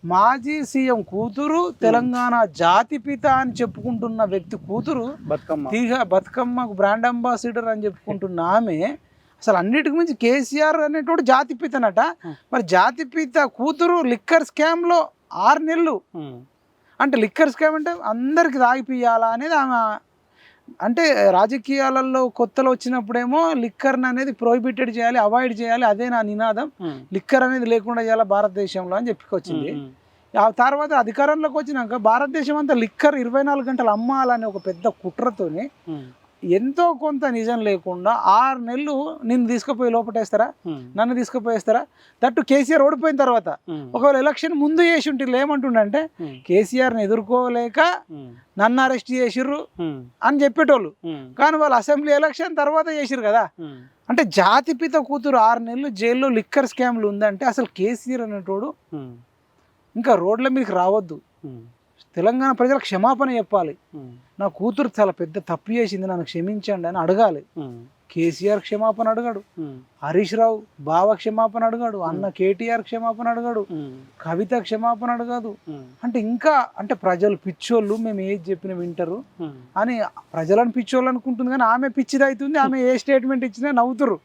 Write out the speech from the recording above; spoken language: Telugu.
మాజీ సీఎం కూతురు తెలంగాణ జాతిపిత అని చెప్పుకుంటున్న వ్యక్తి కూతురు బతుకమ్మకు బ్రాండ్ అంబాసిడర్ అని చెప్పుకుంటున్న ఆమె అసలు అన్నిటికి మించి కేసీఆర్ అనేటోడు జాతిపితనట. మరి జాతిపిత కూతురు లిక్కర్ స్కామ్లో 6 నెలలు అంటే లిక్కర్ స్కామ్ అంటే అందరికి తాగిపియాలా అనేది ఆమె. అంటే రాజకీయాలలో కొత్తలో వచ్చినప్పుడేమో లిక్కర్ అనేది ప్రొహిబిటెడ్ చేయాలి, అవాయిడ్ చేయాలి, అదే నా నినాదం, లిక్కర్ అనేది లేకుండా చేయాలి భారతదేశంలో అని చెప్పుకొచ్చింది. ఆ తర్వాత అధికారంలోకి వచ్చినాక భారతదేశం అంతా లిక్కర్ 24 గంటలు అమ్మాలని ఒక పెద్ద కుట్రతోని ఎంతో కొంత నిజం లేకుండా 6 నెలలు నిన్ను తీసుకుపోయి లోపటేస్తారా, నన్ను తీసుకుపోయేస్తారా. దట్టు కేసీఆర్ ఓడిపోయిన తర్వాత. ఒకవేళ ఎలక్షన్ ముందు చేసి ఉంటే ఏమంటుండంటే కేసీఆర్ని ఎదుర్కోలేక నన్ను అరెస్ట్ చేసిర్రు అని చెప్పేటోళ్ళు. కానీ వాళ్ళు అసెంబ్లీ ఎలక్షన్ తర్వాత చేసిర్రు కదా. అంటే జాతిపిత కూతురు 6 నెలలు జైల్లో లిక్కర్ స్కామ్లు ఉందంటే అసలు కేసీఆర్ అనేటోడు ఇంకా రోడ్ల మీదకి రావద్దు. తెలంగాణ ప్రజలకు క్షమాపణ చెప్పాలి. నా కూతురు చాలా పెద్ద తప్పు చేసింది, నన్ను క్షమించండి అని అడగాలి. కేసీఆర్ క్షమాపణ అడగాడు, హరీష్ రావు బావ క్షమాపణ అడగాడు, అన్న కేటీఆర్ క్షమాపణ అడగాడు, కవిత క్షమాపణ అడగదు. అంటే ఇంకా అంటే ప్రజలు పిచ్చోళ్ళు, మేము ఏది చెప్పినా వింటారు అని ప్రజలను పిచ్చోళ్ళు అనుకుంటుంది. కానీ ఆమె పిచ్చిది అవుతుంది. ఆమె ఏ స్టేట్మెంట్ ఇచ్చినా నవ్వుతురు.